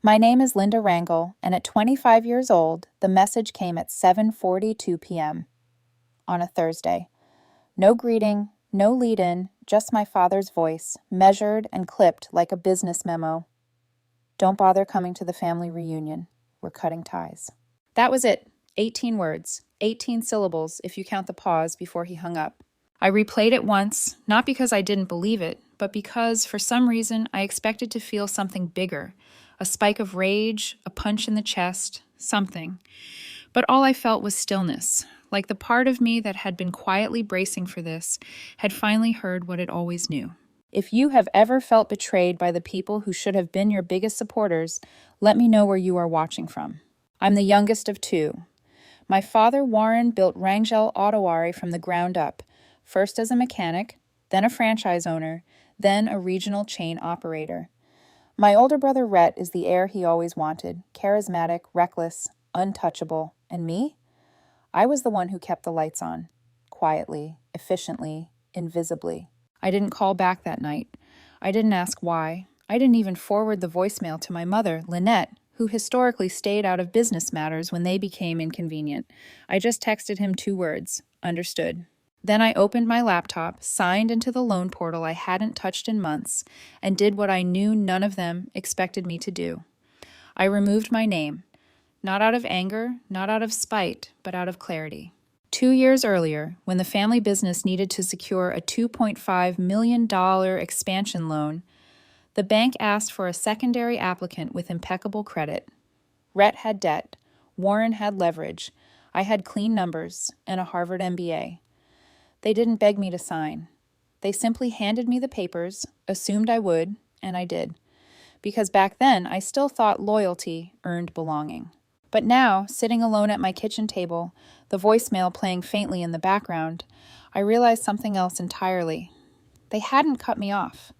My name is Linda Rangel, and at 25 years old, the message came at 7:42 p.m. on a Thursday. No greeting, no lead-in, just my father's voice, measured and clipped like a business memo. Don't bother coming to the family reunion. We're cutting ties. That was it. 18 words, 18 syllables if you count the pause before he hung up. I replayed it once, not because I didn't believe it, but because, for some reason, I expected to feel something bigger. A spike of rage, a punch in the chest, something. But all I felt was stillness, like the part of me that had been quietly bracing for this had finally heard what it always knew. If you have ever felt betrayed by the people who should have been your biggest supporters, let me know where you are watching from. I'm the youngest of two. My father, Warren, built Rangel Autoware from the ground up, first as a mechanic, then a franchise owner, then a regional chain operator. My older brother, Rhett, is the heir he always wanted, charismatic, reckless, untouchable. And me? I was the one who kept the lights on, quietly, efficiently, invisibly. I didn't call back that night. I didn't ask why. I didn't even forward the voicemail to my mother, Lynette, who historically stayed out of business matters when they became inconvenient. I just texted him 2 words, understood. Then I opened my laptop, signed into the loan portal I hadn't touched in months, and did what I knew none of them expected me to do. I removed my name, not out of anger, not out of spite, but out of clarity. 2 years earlier, when the family business needed to secure a $2.5 million expansion loan, the bank asked for a secondary applicant with impeccable credit. Rhett had debt, Warren had leverage, I had clean numbers, and a Harvard MBA. They didn't beg me to sign. They simply handed me the papers, assumed I would, and I did. Because back then, I still thought loyalty earned belonging. But now, sitting alone at my kitchen table, the voicemail playing faintly in the background, I realized something else entirely. They hadn't cut me off.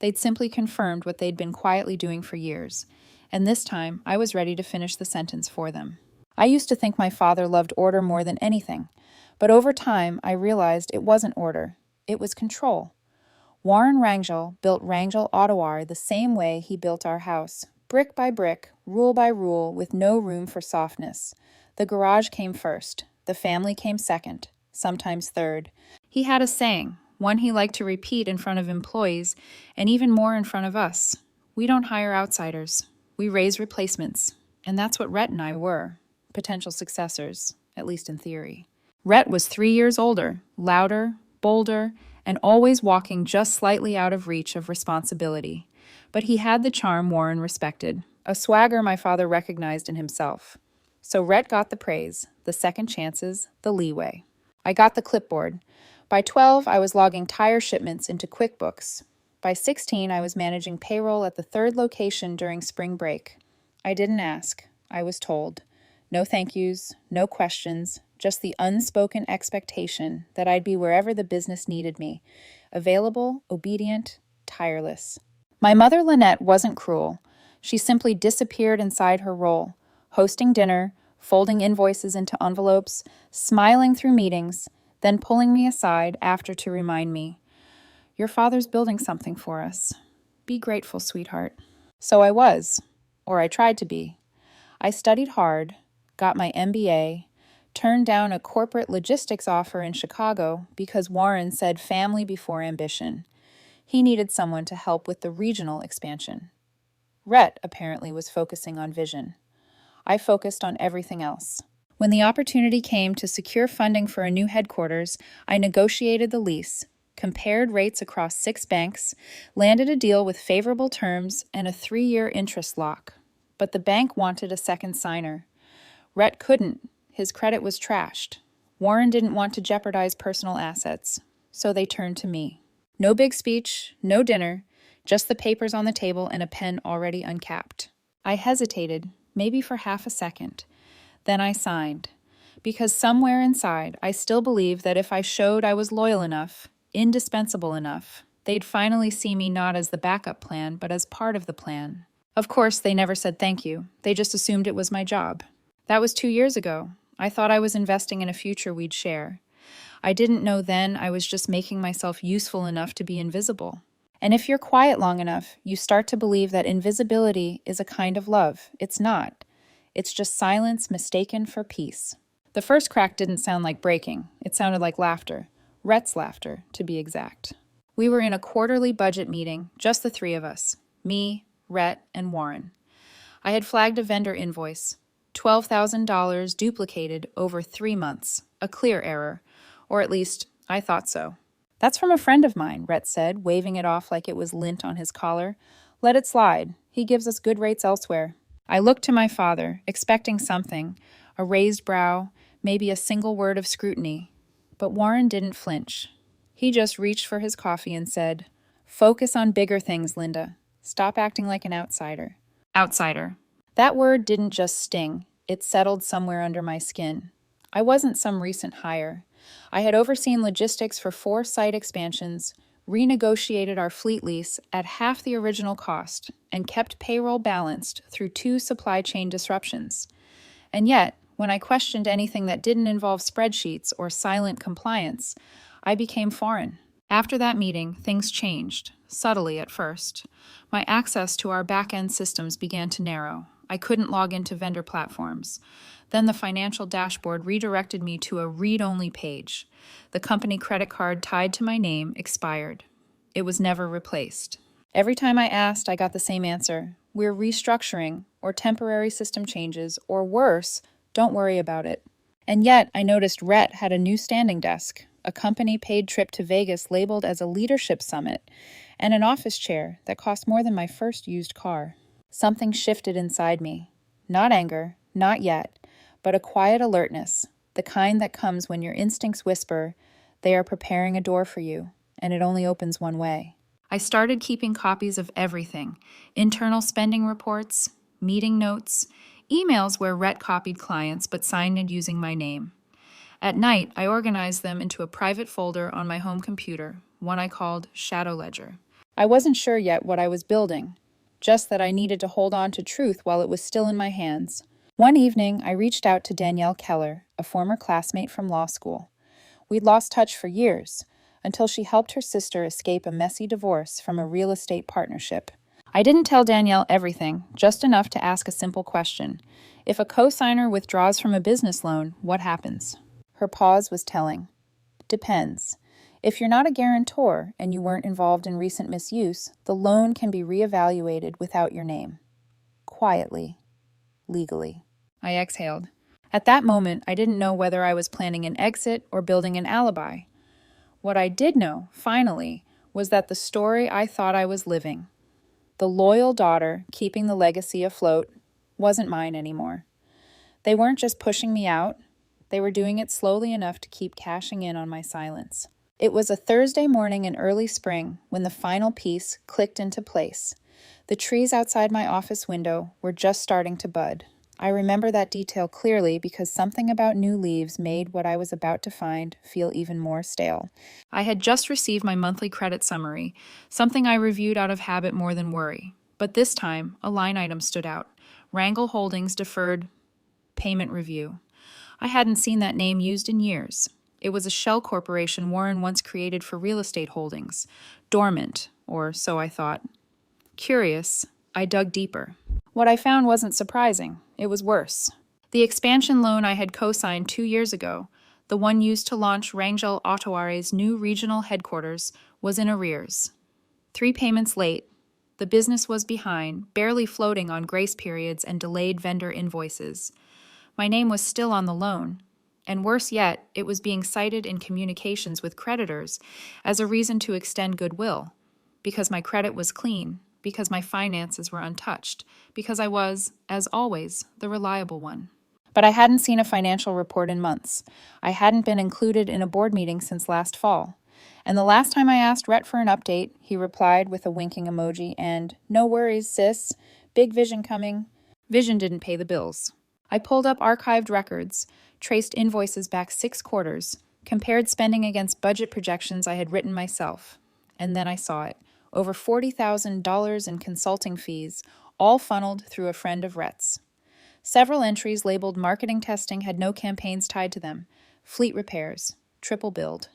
They'd simply confirmed what they'd been quietly doing for years, and this time I was ready to finish the sentence for them. I used to think my father loved order more than anything, but over time I realized it wasn't order, it was control. Warren Rangel built Rangel Autoware the same way he built our house, brick by brick, rule by rule, with no room for softness. The garage came first, the family came second, sometimes third. He had a saying, one he liked to repeat in front of employees, and even more in front of us. We don't hire outsiders. We raise replacements. And that's what Rhett and I were, potential successors, at least in theory. Rhett was 3 years older, louder, bolder, and always walking just slightly out of reach of responsibility. But he had the charm Warren respected, a swagger my father recognized in himself. So Rhett got the praise, the second chances, the leeway. I got the clipboard. By 12, I was logging tire shipments into QuickBooks. By 16, I was managing payroll at the 3rd location during spring break. I didn't ask. I was told. No thank yous, no questions, just the unspoken expectation that I'd be wherever the business needed me, available, obedient, tireless. My mother, Lynette, wasn't cruel. She simply disappeared inside her role, hosting dinner, folding invoices into envelopes, smiling through meetings, then pulling me aside after to remind me, "Your father's building something for us. Be grateful, sweetheart." So I was, or I tried to be. I studied hard, got my MBA, turned down a corporate logistics offer in Chicago because Warren said family before ambition. He needed someone to help with the regional expansion. Rhett apparently was focusing on vision. I focused on everything else. When the opportunity came to secure funding for a new headquarters, I negotiated the lease, compared rates across 6 banks, landed a deal with favorable terms and a 3-year interest lock. But the bank wanted a second signer. Rhett couldn't. His credit was trashed. Warren didn't want to jeopardize personal assets, so they turned to me. No big speech, no dinner, just the papers on the table and a pen already uncapped. I hesitated, maybe for half a second. Then I signed, because somewhere inside I still believed that if I showed I was loyal enough, indispensable enough, they'd finally see me not as the backup plan, but as part of the plan. Of course, they never said thank you. They just assumed it was my job. That was 2 years ago. I thought I was investing in a future we'd share. I didn't know then I was just making myself useful enough to be invisible. And if you're quiet long enough, you start to believe that invisibility is a kind of love. It's not. It's just silence mistaken for peace. The first crack didn't sound like breaking. It sounded like laughter. Rhett's laughter, to be exact. We were in a quarterly budget meeting, just the three of us. Me, Rhett, and Warren. I had flagged a vendor invoice. $12,000 duplicated over 3 months. A clear error. Or at least, I thought so. That's from a friend of mine, Rhett said, waving it off like it was lint on his collar. Let it slide. He gives us good rates elsewhere. I looked to my father, expecting something, a raised brow, maybe a single word of scrutiny. But Warren didn't flinch. He just reached for his coffee and said, "Focus on bigger things, Linda. Stop acting like an outsider." Outsider. That word didn't just sting. It settled somewhere under my skin. I wasn't some recent hire. I had overseen logistics for 4 site expansions, renegotiated our fleet lease at half the original cost, and kept payroll balanced through 2 supply chain disruptions. And yet, when I questioned anything that didn't involve spreadsheets or silent compliance, I became foreign. After that meeting, things changed, subtly at first. My access to our back-end systems began to narrow. I couldn't log into vendor platforms. Then the financial dashboard redirected me to a read-only page. The company credit card tied to my name expired. It was never replaced. Every time I asked, I got the same answer. We're restructuring, or temporary system changes, or worse, don't worry about it. And yet, I noticed Rhett had a new standing desk, a company-paid trip to Vegas labeled as a leadership summit, and an office chair that cost more than my first used car. Something shifted inside me. Not anger, not yet, but a quiet alertness, the kind that comes when your instincts whisper, they are preparing a door for you, and it only opens one way. I started keeping copies of everything, internal spending reports, meeting notes, emails where Rhett copied clients but signed in using my name. At night, I organized them into a private folder on my home computer, one I called Shadow Ledger. I wasn't sure yet what I was building, just that I needed to hold on to truth while it was still in my hands. One evening, I reached out to Danielle Keller, a former classmate from law school. We'd lost touch for years, until she helped her sister escape a messy divorce from a real estate partnership. I didn't tell Danielle everything, just enough to ask a simple question. If a co-signer withdraws from a business loan, what happens? Her pause was telling. Depends. If you're not a guarantor and you weren't involved in recent misuse, the loan can be reevaluated without your name. Quietly. Legally. I exhaled. At that moment, I didn't know whether I was planning an exit or building an alibi. What I did know, finally, was that the story I thought I was living, the loyal daughter keeping the legacy afloat, wasn't mine anymore. They weren't just pushing me out, they were doing it slowly enough to keep cashing in on my silence. It was a Thursday morning in early spring when the final piece clicked into place. The trees outside my office window were just starting to bud. I remember that detail clearly because something about new leaves made what I was about to find feel even more stale. I had just received my monthly credit summary, something I reviewed out of habit more than worry. But this time, a line item stood out. Rangel Holdings deferred payment review. I hadn't seen that name used in years. It was a shell corporation Warren once created for real estate holdings. Dormant, or so I thought. Curious, I dug deeper. What I found wasn't surprising. It was worse. The expansion loan I had co-signed 2 years ago, the one used to launch Rangel Ottaware's new regional headquarters, was in arrears. 3 payments late. The business was behind, barely floating on grace periods and delayed vendor invoices. My name was still on the loan, and worse yet, it was being cited in communications with creditors as a reason to extend goodwill, because my credit was clean, because my finances were untouched, because I was, as always, the reliable one. But I hadn't seen a financial report in months. I hadn't been included in a board meeting since last fall. And the last time I asked Rhett for an update, he replied with a winking emoji and, "No worries, sis. Big vision coming." Vision didn't pay the bills. I pulled up archived records, traced invoices back 6 quarters, compared spending against budget projections I had written myself. And then I saw it. Over $40,000 in consulting fees, all funneled through a friend of Rhett's. Several entries labeled marketing testing had no campaigns tied to them, fleet repairs, triple billed.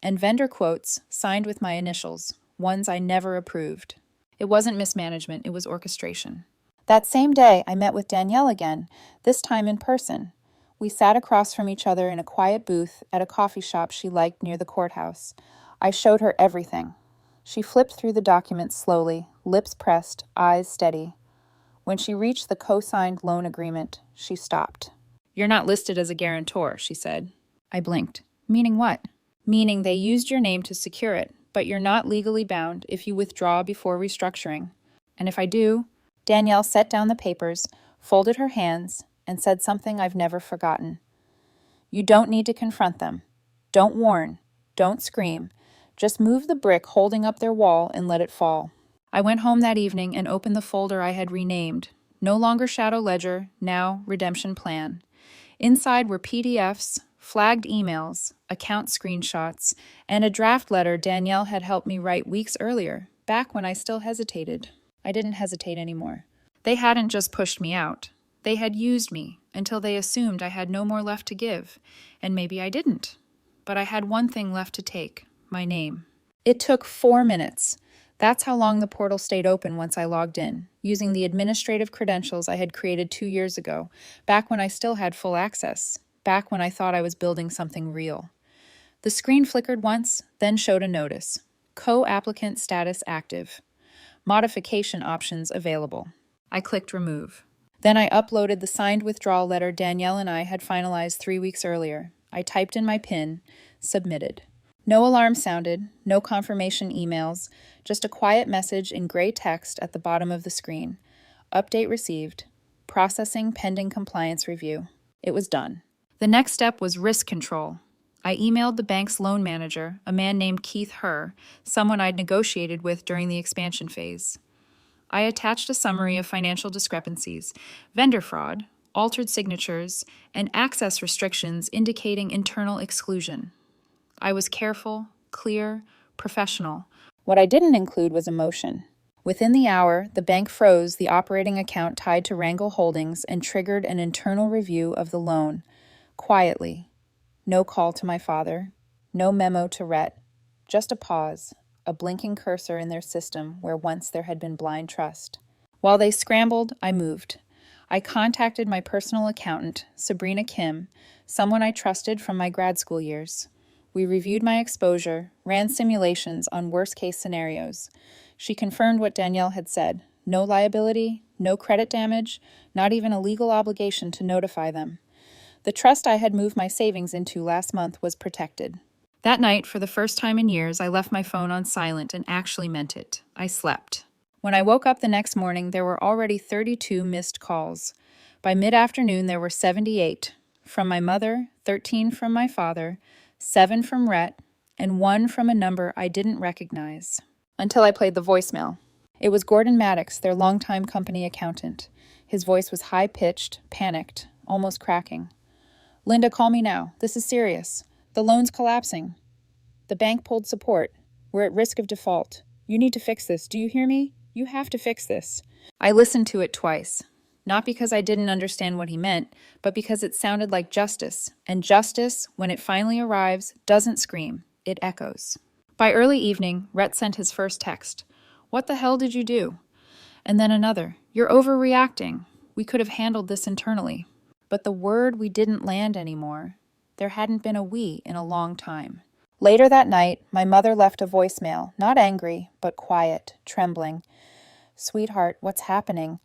And vendor quotes, signed with my initials, ones I never approved. It wasn't mismanagement, it was orchestration. That same day, I met with Danielle again, this time in person. We sat across from each other in a quiet booth at a coffee shop she liked near the courthouse. I showed her everything. She flipped through the documents slowly, lips pressed, eyes steady. When she reached the co-signed loan agreement, she stopped. "You're not listed as a guarantor," she said. I blinked. Meaning what? Meaning they used your name to secure it, but you're not legally bound if you withdraw before restructuring. And if I do? Danielle set down the papers, folded her hands, and said something I've never forgotten. "You don't need to confront them. Don't warn. Don't scream. Just move the brick holding up their wall and let it fall." I went home that evening and opened the folder I had renamed. No longer Shadow Ledger, now Redemption Plan. Inside were PDFs, flagged emails, account screenshots, and a draft letter Danielle had helped me write weeks earlier, back when I still hesitated. I didn't hesitate anymore. They hadn't just pushed me out. They had used me until they assumed I had no more left to give, and maybe I didn't. But I had one thing left to take, my name. It took 4 minutes. That's how long the portal stayed open once I logged in, using the administrative credentials I had created 2 years ago, back when I still had full access, back when I thought I was building something real. The screen flickered once, then showed a notice. Co-applicant status active. Modification options available. I clicked remove. Then I uploaded the signed withdrawal letter Danielle and I had finalized 3 weeks earlier. I typed in my PIN, submitted. No alarm sounded, no confirmation emails, just a quiet message in gray text at the bottom of the screen. Update received. Processing pending compliance review. It was done. The next step was risk control. I emailed the bank's loan manager, a man named Keith Herr, someone I'd negotiated with during the expansion phase. I attached a summary of financial discrepancies, vendor fraud, altered signatures, and access restrictions indicating internal exclusion. I was careful, clear, professional. What I didn't include was emotion. Within the hour, the bank froze the operating account tied to Rangel Holdings and triggered an internal review of the loan. Quietly. No call to my father. No memo to Rhett. Just a pause, a blinking cursor in their system where once there had been blind trust. While they scrambled, I moved. I contacted my personal accountant, Sabrina Kim, someone I trusted from my grad school years. We reviewed my exposure, ran simulations on worst-case scenarios. She confirmed what Danielle had said. No liability, no credit damage, not even a legal obligation to notify them. The trust I had moved my savings into last month was protected. That night, for the first time in years, I left my phone on silent and actually meant it. I slept. When I woke up the next morning, there were already 32 missed calls. By mid-afternoon, there were 78. From my mother, 13 from my father, 7 from Rhett, and 1 from a number I didn't recognize. Until I played the voicemail. It was Gordon Maddox, their longtime company accountant. His voice was high-pitched, panicked, almost cracking. "Linda, call me now. This is serious. The loan's collapsing. The bank pulled support. We're at risk of default. You need to fix this. Do you hear me? You have to fix this." I listened to it twice. Not because I didn't understand what he meant, but because it sounded like justice. And justice, when it finally arrives, doesn't scream. It echoes. By early evening, Rhett sent his first text. "What the hell did you do?" And then another. "You're overreacting. We could have handled this internally." But the word we didn't land anymore. There hadn't been a we in a long time. Later that night, my mother left a voicemail, not angry, but quiet, trembling. "Sweetheart, what's happening?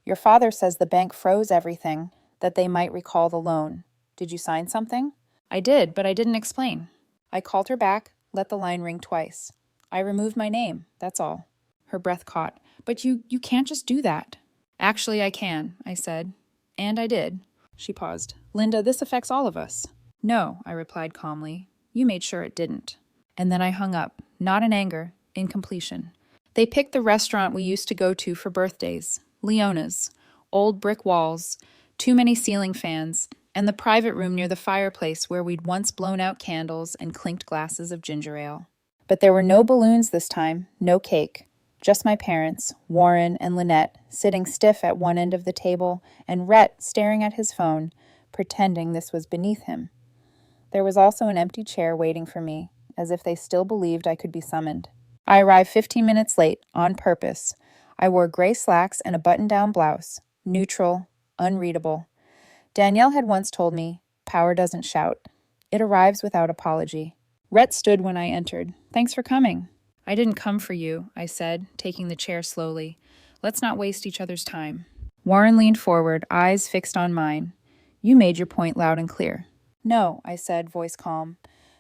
Your father says the bank froze everything, that they might recall the loan. Did you sign something?" "I did, but I didn't explain." I called her back, let the line ring twice. "I removed my name, that's all." Her breath caught. "But you can't just do that." "Actually, I can," I said. "And I did." She paused. "Linda, this affects all of us." "No," I replied calmly. "You made sure it didn't." And then I hung up, not in anger, in completion. They picked the restaurant we used to go to for birthdays. Leona's, old brick walls, too many ceiling fans, and the private room near the fireplace where we'd once blown out candles and clinked glasses of ginger ale. But there were no balloons this time, no cake. Just my parents, Warren and Lynette, sitting stiff at one end of the table, and Rhett staring at his phone, pretending this was beneath him. There was also an empty chair waiting for me, as if they still believed I could be summoned. I arrived 15 minutes late, on purpose. I wore gray slacks and a button-down blouse. Neutral, unreadable. Danielle had once told me, "Power doesn't shout. It arrives without apology." Rhett stood when I entered. "Thanks for coming." "I didn't come for you," I said, taking the chair slowly. "Let's not waste each other's time." Warren leaned forward, eyes fixed on mine. "You made your point loud and clear." "No," I said, voice calm.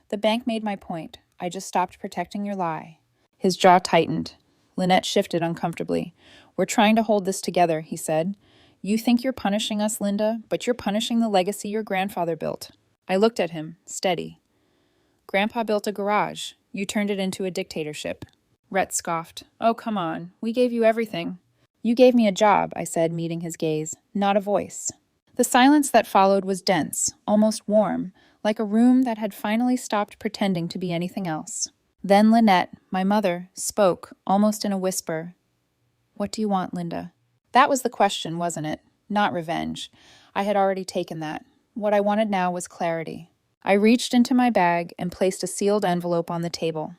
"The bank made my point. I just stopped protecting your lie." His jaw tightened. Lynette shifted uncomfortably. "We're trying to hold this together," he said. "You think you're punishing us, Linda, but you're punishing the legacy your grandfather built." I looked at him, steady. "Grandpa built a garage. You turned it into a dictatorship." Rhett scoffed. "Oh, come on. We gave you everything." "You gave me a job," I said, meeting his gaze, "not a voice." The silence that followed was dense, almost warm, like a room that had finally stopped pretending to be anything else. Then Lynette, my mother, spoke, almost in a whisper. "What do you want, Linda?" That was the question, wasn't it? Not revenge. I had already taken that. What I wanted now was clarity. I reached into my bag and placed a sealed envelope on the table.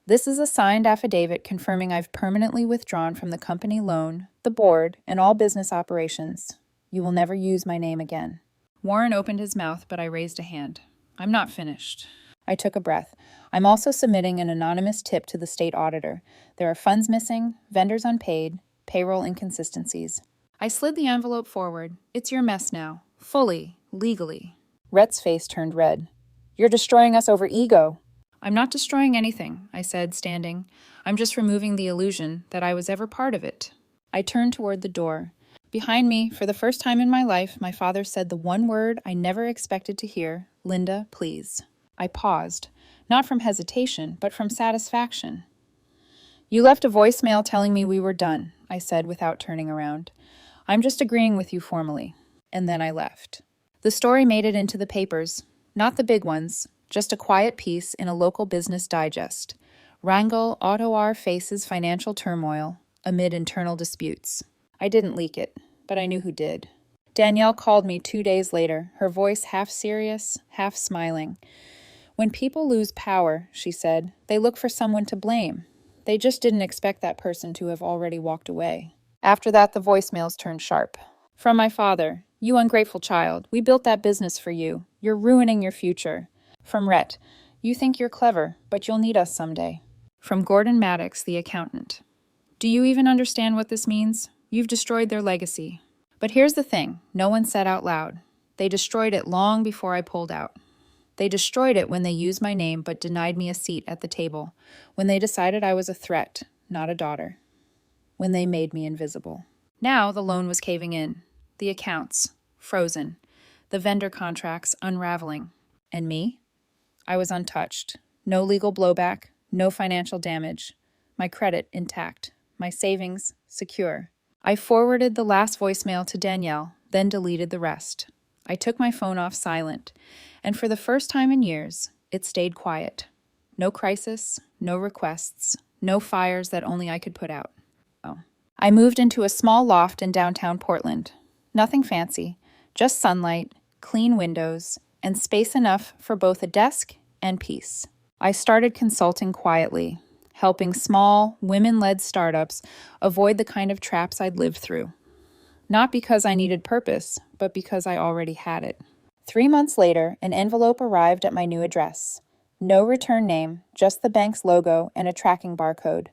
"This is a signed affidavit confirming I've permanently withdrawn from the company loan, the board, and all business operations. You will never use my name again." Warren opened his mouth, but I raised a hand. "I'm not finished." I took a breath. "I'm also submitting an anonymous tip to the state auditor. There are funds missing, vendors unpaid, payroll inconsistencies." I slid the envelope forward. "It's your mess now. Fully, legally." Rhett's face turned red. "You're destroying us over ego." "I'm not destroying anything," I said, standing. "I'm just removing the illusion that I was ever part of it." I turned toward the door. Behind me, for the first time in my life, my father said the one word I never expected to hear, "Linda, please." I paused, not from hesitation, but from satisfaction. "You left a voicemail telling me we were done," I said without turning around. "I'm just agreeing with you formally." And then I left. The story made it into the papers. Not the big ones, just a quiet piece in a local business digest. Rangel Auto faces financial turmoil amid internal disputes. I didn't leak it, but I knew who did. Danielle called me 2 days later, her voice half serious, half smiling. "When people lose power," she said, "they look for someone to blame. They just didn't expect that person to have already walked away." After that, the voicemails turned sharp. From my father, "You ungrateful child, we built that business for you. You're ruining your future." From Rhett, "You think you're clever, but you'll need us someday." From Gordon Maddox, the accountant, "Do you even understand what this means? You've destroyed their legacy." But here's the thing, no one said out loud. They destroyed it long before I pulled out. They destroyed it when they used my name but denied me a seat at the table, when they decided I was a threat, not a daughter, when they made me invisible. Now the loan was caving in, the accounts frozen, the vendor contracts unraveling. And me? I was untouched. No legal blowback, no financial damage. My credit intact, my savings secure. I forwarded the last voicemail to Danielle, then deleted the rest. I took my phone off silent, and for the first time in years, it stayed quiet. No crisis, no requests, no fires that only I could put out. I moved into a small loft in downtown Portland. Nothing fancy, just sunlight, clean windows, and space enough for both a desk and peace. I started consulting quietly, helping small, women-led startups avoid the kind of traps I'd lived through. Not because I needed purpose, but because I already had it. 3 months later, an envelope arrived at my new address. No return name, just the bank's logo and a tracking barcode.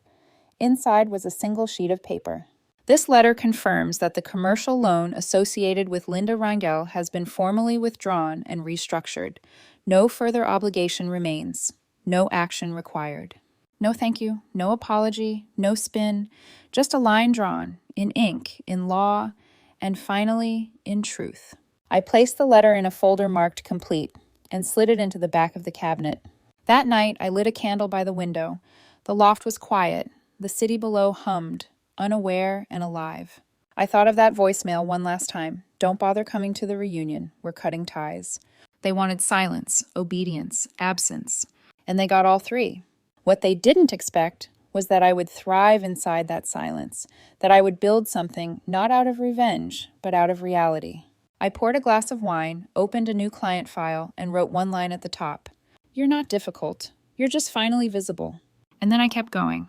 Inside was a single sheet of paper. "This letter confirms that the commercial loan associated with Linda Rangel has been formally withdrawn and restructured. No further obligation remains. No action required." No thank you, no apology, no spin, just a line drawn, in ink, in law, and finally, in truth. I placed the letter in a folder marked complete and slid it into the back of the cabinet. That night, I lit a candle by the window. The loft was quiet. The city below hummed, unaware and alive. I thought of that voicemail one last time. "Don't bother coming to the reunion. We're cutting ties." They wanted silence, obedience, absence, and they got all three. What they didn't expect was that I would thrive inside that silence, that I would build something not out of revenge, but out of reality. I poured a glass of wine, opened a new client file, and wrote one line at the top. "You're not difficult. You're just finally visible." And then I kept going.